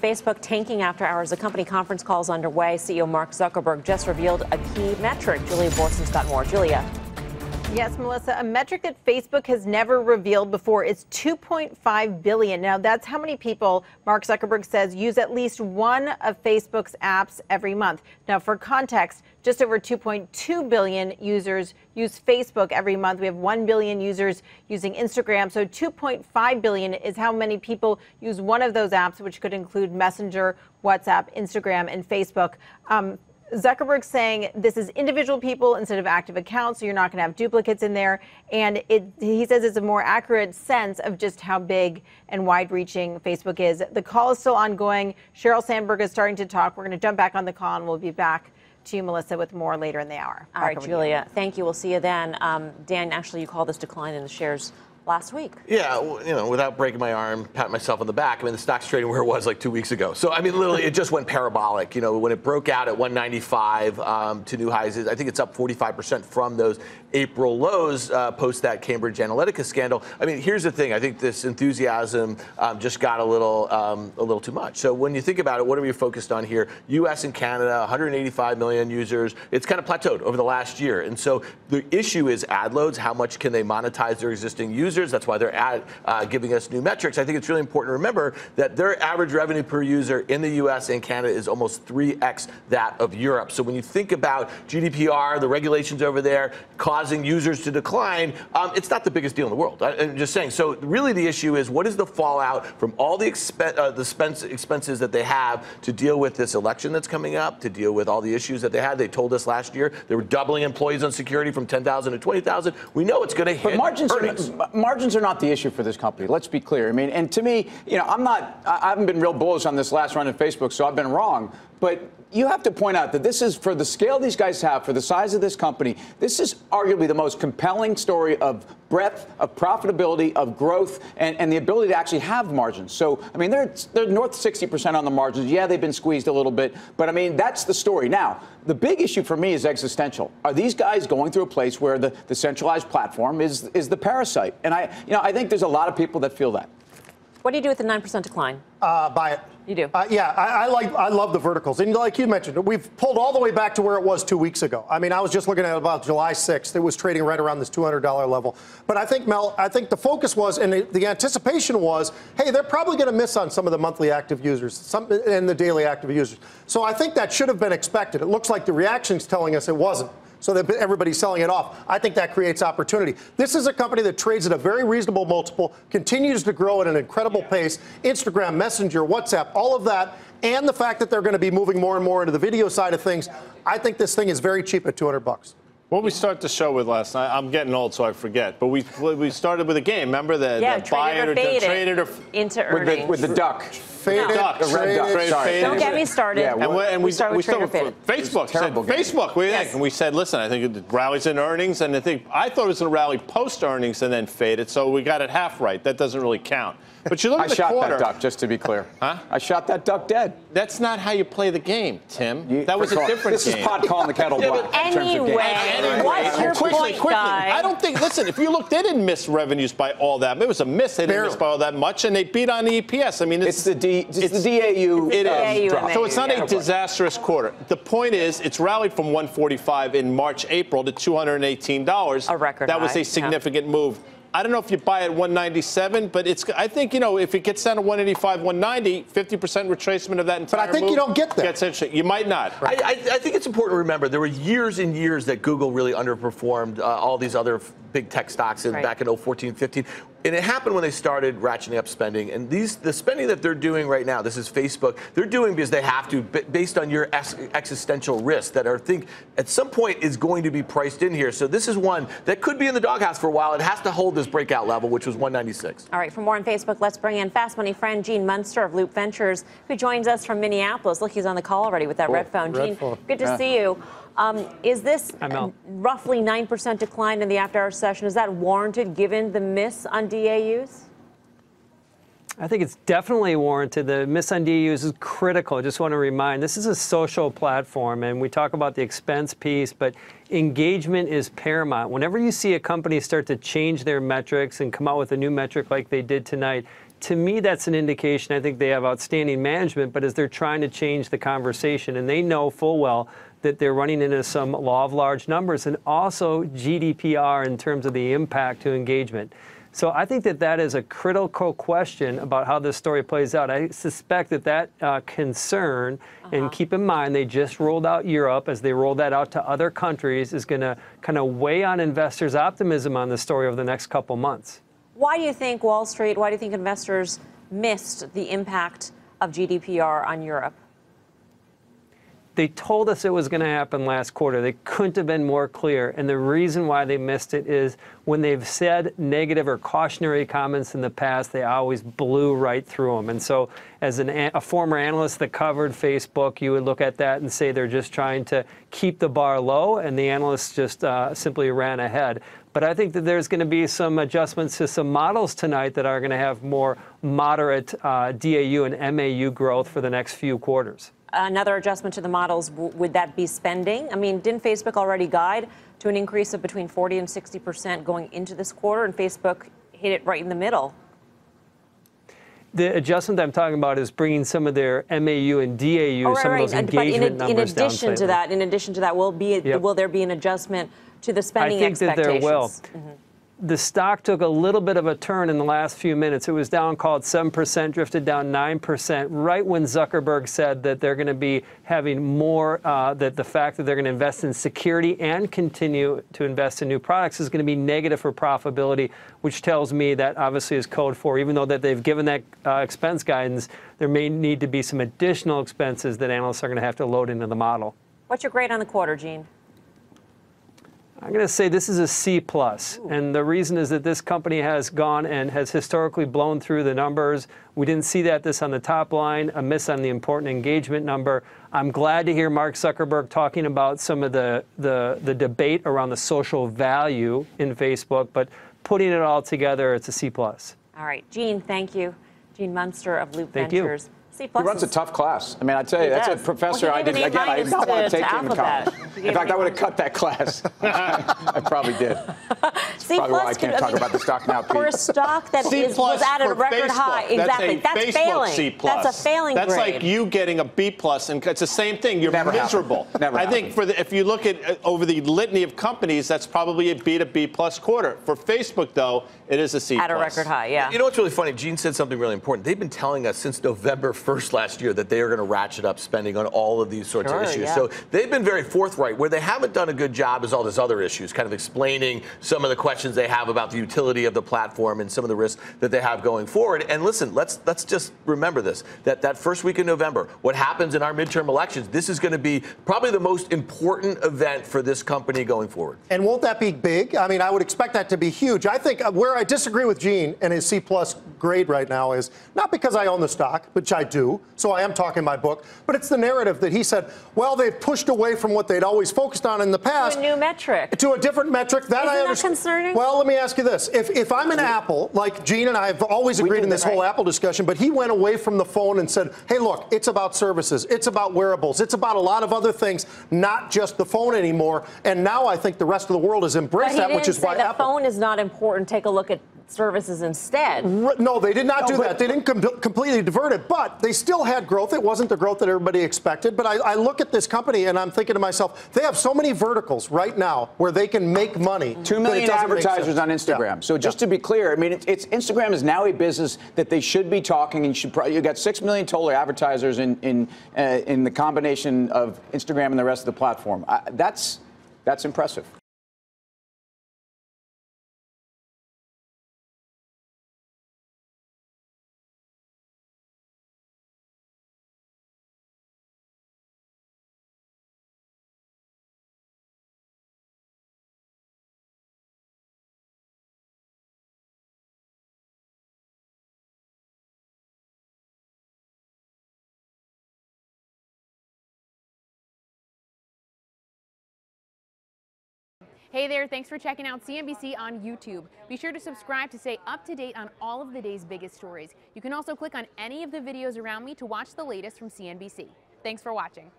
Facebook tanking after hours. The company conference calls underway. CEO Mark Zuckerberg just revealed a key metric. Julia Borson's got more. Julia. Yes, Melissa, a metric that Facebook has never revealed before is 2.5 billion. Now, that's how many people, Mark Zuckerberg says, use at least one of Facebook's apps every month. Now, for context, just over 2.2 billion users use Facebook every month. We have 1 billion users using Instagram. So 2.5 billion is how many people use one of those apps, which could include Messenger, WhatsApp, Instagram, and Facebook. Zuckerberg saying this is individual people instead of active accounts, so you're not going to have duplicates in there. And he says it's a more accurate sense of just how big and wide-reaching Facebook is. The call is still ongoing. Sheryl Sandberg is starting to talk. We're going to jump back on the call, and we'll be back to you, Melissa, with more later in the hour. All right, Julia, thank you. We'll see you then. Dan, actually, you called this decline in the shares last week. Yeah, without breaking my arm, pat myself on the back. I mean, the stock's trading where it was like 2 weeks ago. So, I mean, literally, it just went parabolic. When it broke out at 195 to new highs, I think it's up 45% from those April lows post that Cambridge Analytica scandal. I mean, here's the thing. I think this enthusiasm just got a little too much. So when you think about it, what are we focused on here? U.S. and Canada, 185 million users. It's kind of plateaued over the last year. And so the issue is ad loads. How much can they monetize their existing users? That's why they're giving us new metrics. I think it's really important to remember that their average revenue per user in the U.S. and Canada is almost 3x that of Europe. So when you think about GDPR, the regulations over there causing users to decline, it's not the biggest deal in the world. I'm just saying. So really the issue is, what is the fallout from all the expenses that they have to deal with this election that's coming up, to deal with all the issues that they had? They told us last year they were doubling employees on security from 10,000 to 20,000. We know it's going to hit margins are not the issue for this company. Let's be clear. I mean, and to me, I haven't been real bullish on this last run in Facebook, so I've been wrong. But you have to point out that this is, for the scale these guys have, for the size of this company, this is arguably the most compelling story of breadth, of profitability, of growth, and the ability to actually have margins. So, I mean, they're north 60% on the margins. Yeah, they've been squeezed a little bit, but I mean, that's the story. Now, the big issue for me is existential. Are these guys going through a place where the centralized platform is the parasite? And I think there's a lot of people that feel that. What do you do with the 9% decline? Buy it. You do? Yeah, I love the verticals. And like you mentioned, we've pulled all the way back to where it was 2 weeks ago. I mean, I was just looking at about July 6th. It was trading right around this $200 level. But I think, Mel, the focus was, and the anticipation was, hey, they're probably going to miss on some of the monthly active users and the daily active users. So I think that should have been expected. It looks like the reaction's telling us it wasn't. So that everybody's selling it off. I think that creates opportunity. This is a company that trades at a very reasonable multiple, continues to grow at an incredible pace. Instagram, Messenger, WhatsApp, all of that, and the fact that they're going to be moving more and more into the video side of things. I think this thing is very cheap at $200. What we start the show with last night, I'm getting old, so I forget. But we started with a game. Remember the buy it or trade it or into earnings with the duck. Faded, the red duck. Don't get me started. Yeah, and we started with Facebook. Terrible said, Facebook, what do you think? And we said, listen, I think it rallies in earnings, and I thought it was going to rally post earnings and then faded. So we got it half right. That doesn't really count. But you look at the quarter. I shot that duck, just to be clear. Huh? I shot that duck dead. That's not how you play the game, Tim. That was a different game. This is pot calling the kettle black. Anyway, what's your point, guys? I don't think, listen, if you look, they didn't miss revenues by all that. It was a miss. They didn't miss by all that much, and they beat on the EPS. I mean, it's the DAU. It is. So it's not a disastrous quarter. The point is, it's rallied from 145 in March, April to $218. A record That was high, a significant move. I don't know if you buy at 197, but I think, if it gets down to 185, 190, 50% retracement of that entire But I think you don't get there. Gets interesting. You might not. Right. I think it's important to remember there were years and years that Google really underperformed all these other big tech stocks back in 14, 15. And it happened when they started ratcheting up spending. And the spending that they're doing right now, this is Facebook, they're doing because they have to, based on your existential risk that I think at some point is going to be priced in here. So this is one that could be in the doghouse for a while. It has to hold this breakout level, which was 196. All right, for more on Facebook, let's bring in Fast Money friend Gene Munster of Loop Ventures, who joins us from Minneapolis. Look, he's on the call already with that red phone. Gene, good to see you. Is this roughly 9% decline in the after-hours session? Is that warranted given the miss on DAUs? I think it's definitely warranted. The miss on DAUs is critical. I just want to remind, this is a social platform, and we talk about the expense piece, but engagement is paramount. Whenever you see a company start to change their metrics and come out with a new metric like they did tonight, to me, that's an indication. I think they have outstanding management, but as they're trying to change the conversation, and they know full well that they're running into some law of large numbers and also GDPR in terms of the impact to engagement. So I think that that is a critical question about how this story plays out. I suspect that that concern, and keep in mind they just rolled out Europe, as they roll that out to other countries, is going to kind of weigh on investors' optimism on the story over the next couple months. Why do you think Wall Street, why do you think investors missed the impact of GDPR on Europe? They told us it was going to happen last quarter. They couldn't have been more clear. And the reason why they missed it is when they've said negative or cautionary comments in the past, they always blew right through them. And so as a former analyst that covered Facebook, you would look at that and say they're just trying to keep the bar low, and the analysts just simply ran ahead. But I think that there's going to be some adjustments to some models tonight that are going to have more moderate DAU and MAU growth for the next few quarters. Another adjustment to the models, would that be spending? I mean, didn't Facebook already guide to an increase of between 40 and 60% going into this quarter, and Facebook hit it right in the middle? The adjustment that I'm talking about is bringing some of their MAU and DAU, some of those engagement numbers down slightly. In addition to that, will there be an adjustment to the spending expectations? I think that there will. The stock took a little bit of a turn in the last few minutes. It was down, called 7%, drifted down 9%, right when Zuckerberg said that they're going to be having more, that the fact that they're going to invest in security and continue to invest in new products is going to be negative for profitability, which tells me that obviously is code for, even though that they've given that expense guidance, there may need to be some additional expenses that analysts are going to have to load into the model. What's your grade on the quarter, Gene? I'm going to say this is a C+. And the reason is that this company has gone and has historically blown through the numbers. We didn't see this on the top line, a miss on the important engagement number. I'm glad to hear Mark Zuckerberg talking about some of the debate around the social value in Facebook, but putting it all together, it's a C+. All right, Gene, thank you. Gene Munster of Loop Thank Ventures. You. C+. He runs a tough class. I mean, I tell you, that's a professor I did. Again, I did not want to take him in college. In fact, I would have cut that class. I probably did. That's probably why I can't talk about the stock now, Pete. For a stock that was at a record high. Exactly. That's failing. C+. That's a failing grade. That's like you getting a B+, and it's the same thing. You're miserable. Never I think if you look at over the litany of companies, that's probably a B to B+ quarter. For Facebook, though, it is a C+. At a record high, yeah. You know what's really funny? Gene said something really important. They've been telling us since November 1st last year that they are going to ratchet up spending on all of these sorts of issues. Yeah. So they've been very forthright. Where they haven't done a good job is all these other issues, kind of explaining some of the questions they have about the utility of the platform and some of the risks that they have going forward. And listen, let's just remember this, that first week in November, what happens in our midterm elections, this is going to be probably the most important event for this company going forward. And won't that be big? I mean, I would expect that to be huge. I think where I disagree with Gene and his C+ grade right now is not because I own the stock, which I do, so I am talking my book, but it's the narrative that he said, well, they've pushed away from what they'd always focused on in the past. To a new metric. To a different metric. That I understand. Isn't that concerning? Well, let me ask you this. If I'm an Apple, like Gene and I have always agreed in this whole Apple discussion, but he went away from the phone and said, hey, look, it's about services. It's about wearables. It's about a lot of other things, not just the phone anymore. And now I think the rest of the world has embraced that, which is why the Apple. phone is not important. Take a look at services instead. No, they did not do that. They didn't completely divert it, but they still had growth. It wasn't the growth that everybody expected. But I look at this company and I'm thinking to myself, they have so many verticals right now where they can make money. 2 million advertisers on Instagram. Yeah. So just to be clear, I mean, it's Instagram is now a business that they should be talking, and you got 6 million total advertisers in the combination of Instagram and the rest of the platform. That's impressive. Hey there, thanks for checking out CNBC on YouTube. Be sure to subscribe to stay up to date on all of the day's biggest stories. You can also click on any of the videos around me to watch the latest from CNBC. Thanks for watching.